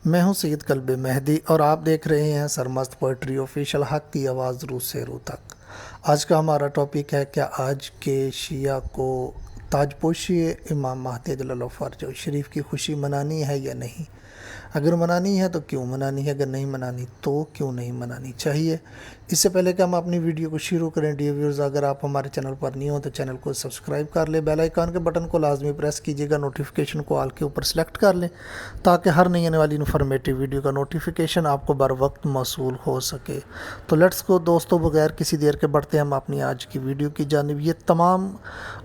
میں ہوں سید قلب مہدی اور آپ دیکھ رہے ہیں سرمست پوئٹری آفیشیل حق کی آواز روح سے روح تک۔ آج کا ہمارا ٹاپک ہے کیا آج کے شیعہ کو تاج پوشی امام مہدی جل اللہ فرجہ شریف کی خوشی منانی ہے یا نہیں؟ اگر منانی ہے تو کیوں منانی ہے، اگر نہیں منانی تو کیوں نہیں منانی چاہیے؟ اس سے پہلے کہ ہم اپنی ویڈیو کو شروع کریں ڈیئر ویورز، اگر آپ ہمارے چینل پر نہیں ہوں تو چینل کو سبسکرائب کر لیں، بیل آئیکن کے بٹن کو لازمی پریس کیجیے گا، نوٹیفیکیشن کو آل کے اوپر سلیکٹ کر لیں تاکہ ہر نئی آنے والی انفارمیٹیو ویڈیو کا نوٹیفیکیشن آپ کو بر وقت موصول ہو سکے۔ تو لیٹس کو دوستوں، بغیر کسی دیر کے بڑھتے ہیں ہم اپنی آج کی ویڈیو کی جانب۔ یہ تمام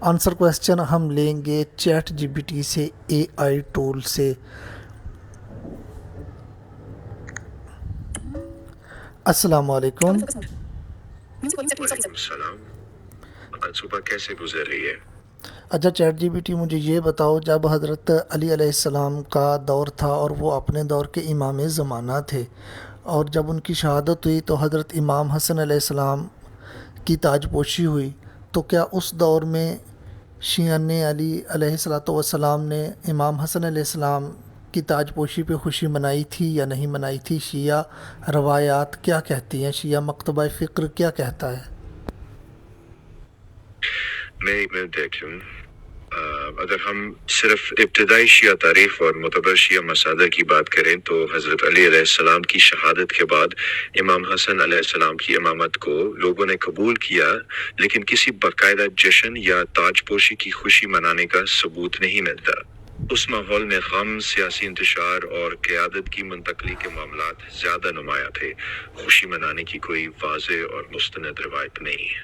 آنسر کویسچن ہم لیں گے چیٹ جی پی ٹی سے، اے آئی ٹول سے۔ السلام علیکم۔ وعلیکم السلام۔ آج صبح کیسے گزر رہی ہے؟ اچھا چیٹ جی پی ٹی مجھے یہ بتاؤ، جب حضرت علی علیہ السلام کا دور تھا اور وہ اپنے دور کے امام زمانہ تھے، اور جب ان کی شہادت ہوئی تو حضرت امام حسن علیہ السلام کی تاج پوشی ہوئی، تو کیا اس دور میں شیعان علی علیہ والسلام نے امام حسن علیہ السلام کی تاج پوشی پہ خوشی منائی تھی یا نہیں منائی تھی؟ شیعہ روایات کیا کہتی ہیں؟ شیعہ مکتبہ فکر کیا کہتا ہے؟ میں دیکھوں، اگر ہم صرف ابتدائی شیعہ تاریخ اور معتبر شیعہ مصادر کی بات کریں تو حضرت علی علیہ السلام کی شہادت کے بعد امام حسن علیہ السلام کی امامت کو لوگوں نے قبول کیا، لیکن کسی باقاعدہ جشن یا تاج پوشی کی خوشی منانے کا ثبوت نہیں ملتا۔ اس ماحول میں غم، سیاسی انتشار اور قیادت کی منتقلی کے معاملات زیادہ نمایاں تھے۔ خوشی منانے کی کوئی واضح اور مستند روایت نہیں ہے۔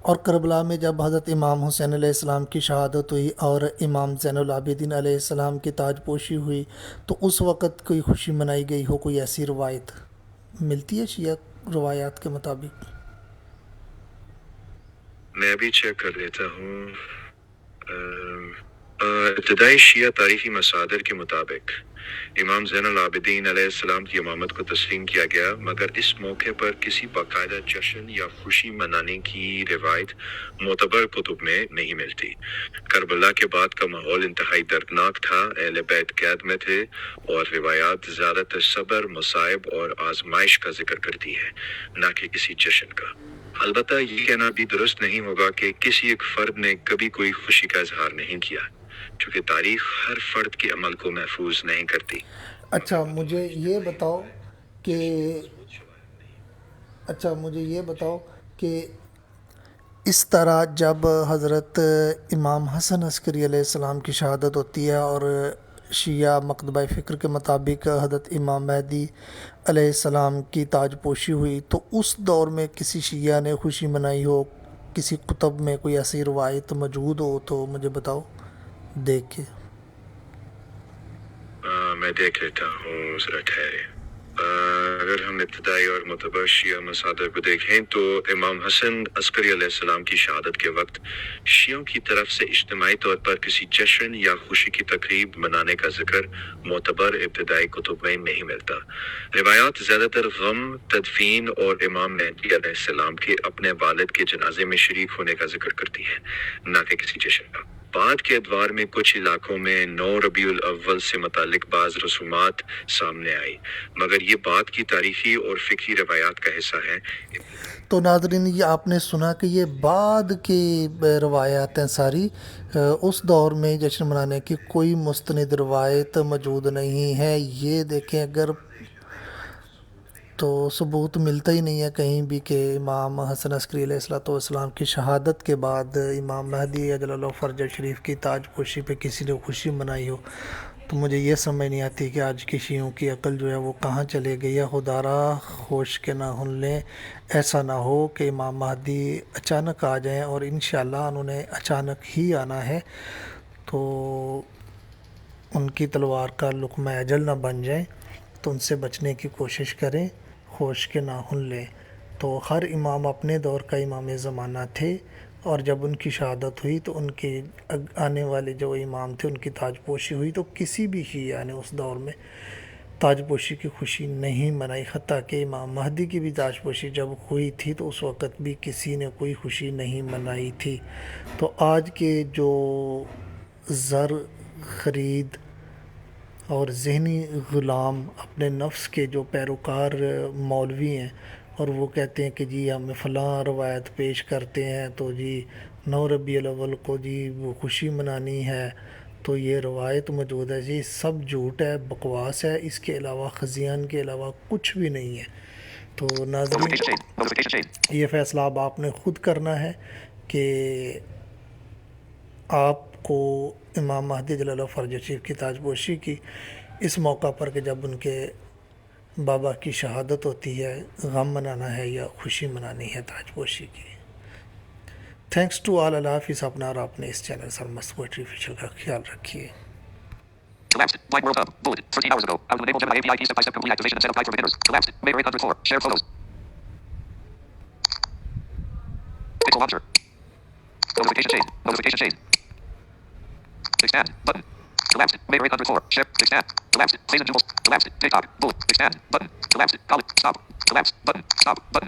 اور کربلا میں جب حضرت امام حسین علیہ السلام کی شہادت ہوئی اور امام زین العابدین علیہ السلام کی تاج پوشی ہوئی تو اس وقت کوئی خوشی منائی گئی ہو؟ کوئی ایسی روایت ملتی ہے شیعہ روایات کے مطابق؟ میں ابھی چیک کر لیتا ہوں۔ ابتدائی شیعہ تاریخی مصادر کے مطابق امام زین العابدین علیہ السلام کی امامت کو تسلیم کیا گیا، مگر اس موقع پر کسی باقاعدہ جشن یا خوشی منانے کی روایت معتبر کتب میں نہیں ملتی۔ کربلا کے بعد کا ماحول انتہائی دردناک تھا، اہل بیت قید میں تھے اور روایات زیادہ تر صبر، مصائب اور آزمائش کا ذکر کرتی ہے، نہ کہ کسی جشن کا۔ البتہ یہ کہنا بھی درست نہیں ہوگا کہ کسی ایک فرد نے کبھی کوئی خوشی کا اظہار نہیں کیا، کیونکہ تاریخ ہر فرد کے عمل کو محفوظ نہیں کرتی۔ اچھا مجھے یہ بتاؤ کہ اس طرح جب حضرت امام حسن عسکری علیہ السلام کی شہادت ہوتی ہے اور شیعہ مکتبہ فکر کے مطابق حضرت امام مہدی علیہ السلام کی تاج پوشی ہوئی، تو اس دور میں کسی شیعہ نے خوشی منائی ہو، کسی کتب میں کوئی ایسی روایت موجود ہو تو مجھے بتاؤ دیکھ کے۔ میں دیکھ لیتا ہوں، ذرا ٹھہرے۔ اگر ہم ابتدائی اور معتبر شیعہ مصادر کو دیکھیں تو امام حسن عسکری علیہ السلام کی شہادت کے وقت شیعوں کی طرف سے اجتماعی طور پر کسی جشن یا خوشی کی تقریب منانے کا ذکر معتبر ابتدائی کتب میں نہیں ملتا۔ روایات زیادہ تر غم، تدفین اور امام مہدی علیہ السلام کے اپنے والد کے جنازے میں شریک ہونے کا ذکر کرتی ہیں، نہ کہ کسی جشن کا۔ بعد کے ادوار میں کچھ علاقوں میں 9 ربیع الاول سے متعلق بعض رسومات سامنے آئی، مگر یہ بعد کی تاریخی اور فقہی روایات کا حصہ ہے۔ تو ناظرین، یہ آپ نے سنا کہ یہ بعد کی روایات ہیں ساری، اس دور میں جشن منانے کی کوئی مستند روایت موجود نہیں ہے۔ یہ دیکھیں، اگر تو ثبوت ملتا ہی نہیں ہے کہیں بھی کہ امام حسن عسکری علیہ السلام کی شہادت کے بعد امام مہدی اجل اللہ فرجہ شریف کی تاج پوشی پہ کسی نے خوشی منائی ہو۔ تو مجھے یہ سمجھ نہیں آتی کہ آج کی شیعوں کی عقل جو ہے وہ کہاں چلے گئی ہے۔ خدا را ہوش کے نہ ہن لیں، ایسا نہ ہو کہ امام مہدی اچانک آ جائیں، اور انشاءاللہ انہوں نے اچانک ہی آنا ہے، تو ان کی تلوار کا لقمہ اجل نہ بن جائیں، تو ان سے بچنے کی کوشش کریں، ہوش کے ناخن لیں۔ تو ہر امام اپنے دور کا امام زمانہ تھے، اور جب ان کی شہادت ہوئی تو ان کے آنے والے جو امام تھے ان کی تاج پوشی ہوئی، تو کسی بھی شیعہ نے اس دور میں تاج پوشی کی خوشی نہیں منائی۔ حتیٰ کہ امام مہدی کی بھی تاج پوشی جب ہوئی تھی تو اس وقت بھی کسی نے کوئی خوشی نہیں منائی تھی۔ تو آج کے جو زر خرید اور ذہنی غلام اپنے نفس کے جو پیروکار مولوی ہیں، اور وہ کہتے ہیں کہ جی ہمیں فلاں روایت پیش کرتے ہیں تو جی 9 ربیع الاول کو جی وہ خوشی منانی ہے، تو یہ روایت موجود ہے، جی سب جھوٹ ہے، بکواس ہے، اس کے علاوہ خزیان کے علاوہ کچھ بھی نہیں ہے۔ تو ناظرین یہ فیصلہ اب آپ نے خود کرنا ہے کہ آپ کو امام مہدی جل اللہ فرج شریف کی تاج پوشی کی اس موقع پر کہ جب ان کے بابا کی شہادت ہوتی ہے، غم منانا ہے یا خوشی منانی ہے تاج پوشی کی۔ تھینکس ٹو آل، اللہ حافظ، اپنا اور اپنے اس چینل سرمست پوئٹری فیچر کا خیال رکھیے۔ Collapsed. Wide World Hub. Bullet. 13 hours ago. Out of enable Gemini API key step by step complete activation and set up guide for beginners. Collapsed. Mayor 804. Share photos. Pixel launcher. Notification chain. Notification chain. Expand. Button. Collapsed. Mayor 804. Share. Expand. Collapsed. Plays and jewels. Collapsed. TikTok. Bullet. Expand. Button. Collapsed. College. Stop. Collapsed. Button. Stop. Button.